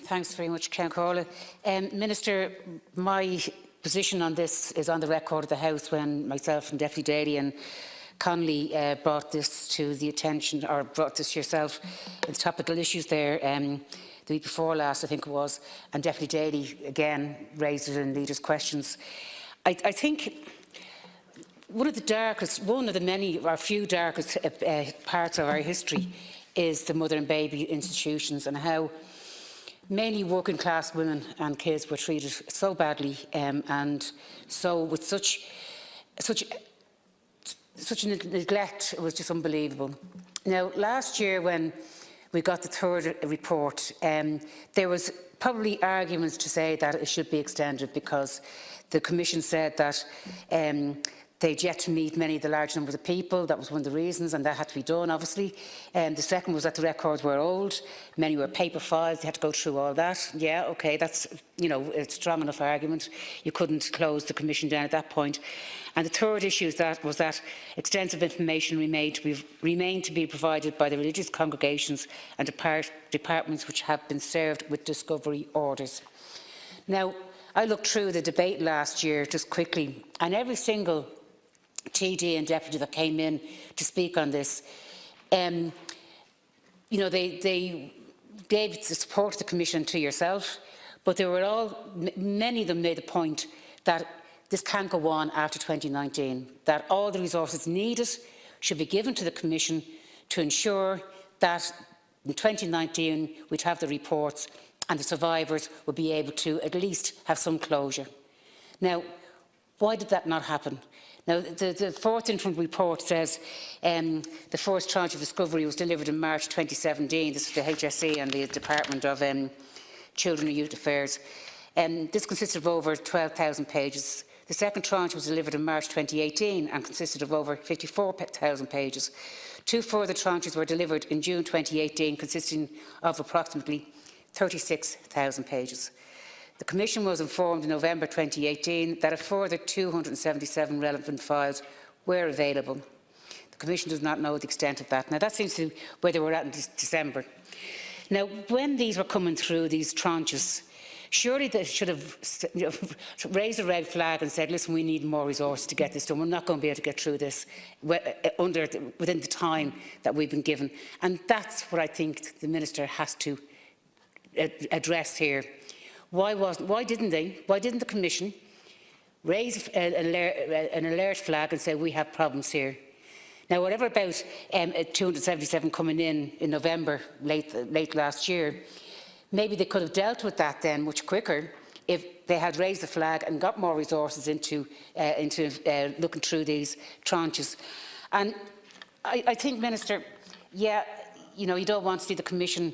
Thanks very much, Count Corley. Minister, my position on this is on the record of the House when myself and Deputy Dáil Éireann Connolly brought this to the attention, or brought this yourself, in topical issues there the week before last, I think it was, and Deputy Daly again raised it in leaders' questions. I think one of the many or few darkest parts of our history is the mother and baby institutions, and how mainly working class women and kids were treated so badly and so with such neglect. It was just unbelievable. Now, last year when we got the third report, there was probably arguments to say that it should be extended, because the Commission said that they'd yet to meet many of the large numbers of people. That was one of the reasons, and that had to be done, obviously. The second was that the records were old. Many were paper files. They had to go through all that. Yeah, OK, that's, a strong enough argument. You couldn't close the Commission down at that point. And the third issue was that extensive information remained to be provided by the religious congregations and departments which have been served with discovery orders. Now, I looked through the debate last year just quickly, and every single TD and deputy that came in to speak on this, they gave the support to the Commission to yourself, but many of them made the point that this can't go on after 2019, that all the resources needed should be given to the Commission to ensure that in 2019 we'd have the reports and the survivors would be able to at least have some closure. Now, why did that not happen? Now, the fourth interim report says the first tranche of discovery was delivered in March 2017. This is the HSE and the Department of Children and Youth Affairs. This consisted of over 12,000 pages. The second tranche was delivered in March 2018 and consisted of over 54,000 pages. Two further tranches were delivered in June 2018, consisting of approximately 36,000 pages. The Commission was informed in November 2018 that a further 277 relevant files were available. The Commission does not know the extent of that. Now, that seems to be where they were at in December. Now, when these were coming through, these tranches, surely they should have raised a red flag and said, listen, we need more resources to get this done. We're not going to be able to get through this within the time that we've been given. And that's what I think the Minister has to address here. Why didn't the Commission raise an alert flag and say we have problems here? Now, whatever about 277 coming in November, late last year, maybe they could have dealt with that then much quicker if they had raised the flag and got more resources into looking through these tranches. And I think, Minister, yeah, you don't want to see the Commission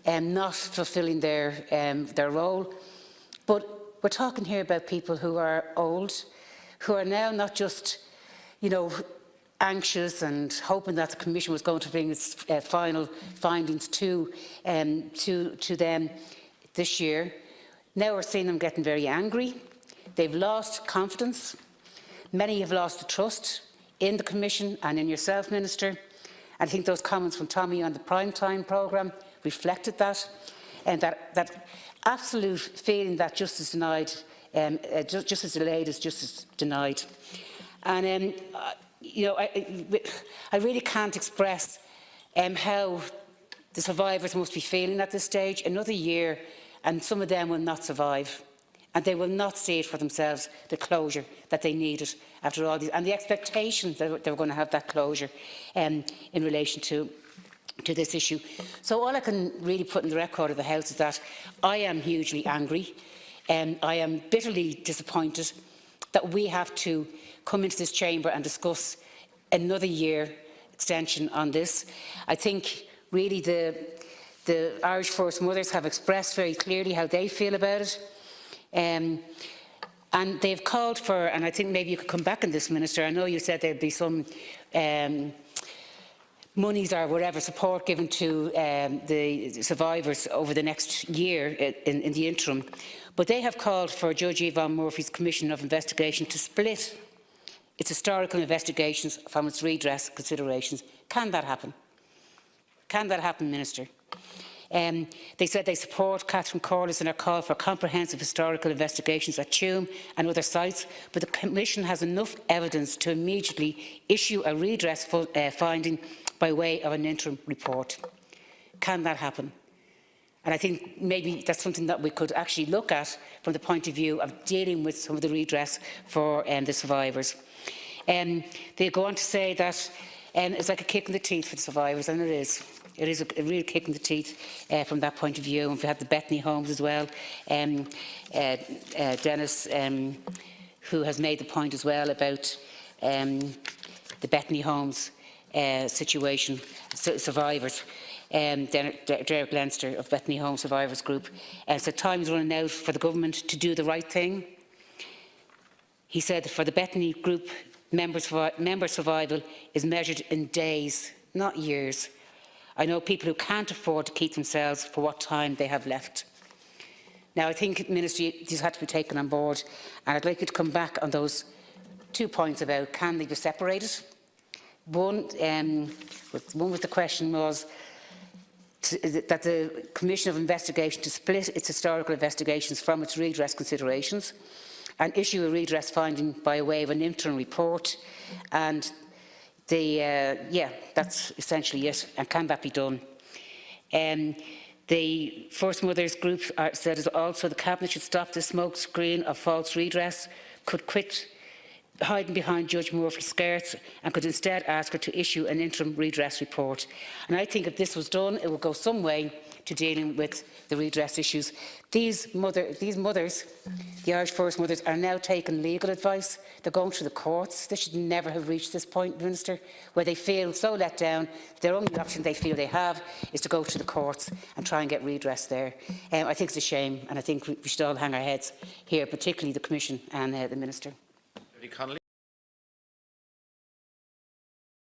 not fulfilling their role, but we're talking here about people who are old, who are now not just, anxious and hoping that the Commission was going to bring its final findings to them this year. Now we're seeing them getting very angry. They've lost confidence. Many have lost the trust in the Commission and in yourself, Minister. I think those comments from Tommy on the prime time programme reflected that, and that absolute feeling that justice denied, justice delayed is justice denied. And I really can't express how the survivors must be feeling at this stage. Another year, and some of them will not survive, and they will not see it for themselves, the closure that they needed after all these, and the expectation that they were going to have that closure in relation to this issue. So all I can really put in the record of the House is that I am hugely angry, and I am bitterly disappointed that we have to come into this chamber and discuss another year extension on this. I think really the Irish First Mothers have expressed very clearly how they feel about it. And they've called for, and I think maybe you could come back on this, Minister, I know you said there'd be some monies or whatever support given to the survivors over the next year in the interim, but they have called for Judge Yvonne Murphy's Commission of Investigation to split its historical investigations from its redress considerations. Can that happen? Can that happen, Minister? They said they support Catherine Corliss in her call for comprehensive historical investigations at Tuam and other sites, but the Commission has enough evidence to immediately issue a redress finding by way of an interim report. Can that happen? And I think maybe that's something that we could actually look at from the point of view of dealing with some of the redress for the survivors. They go on to say that it's like a kick in the teeth for the survivors, and it is. It is a real kick in the teeth from that point of view. And we have the Bethany homes as well. Dennis, who has made the point as well about the Bethany homes situation, survivors. Derek Leinster of Bethany Home Survivors Group said time is running out for the government to do the right thing. He said for the Bethany Group, member survival is measured in days, not years. I know people who can't afford to keep themselves for what time they have left. Now, I think, Minister, these had to be taken on board, and I'd like you to come back on those 2 points about can they be separated. One with the question was that the Commission of Investigation to split its historical investigations from its redress considerations and issue a redress finding by way of an interim report. And that's essentially it. And can that be done? The First Mothers Group said also the Cabinet should stop the smoke screen of false redress, could quit hiding behind Judge Murphy's skirts and could instead ask her to issue an interim redress report. And I think if this was done, it would go some way to dealing with the redress issues. These mothers, the Irish First Mothers, are now taking legal advice. They're going through the courts. They should never have reached this point, Minister, where they feel so let down. Their only option they feel they have is to go to the courts and try and get redress there. I think it's a shame, and I think we should all hang our heads here, particularly the Commission and the Minister. Connolly.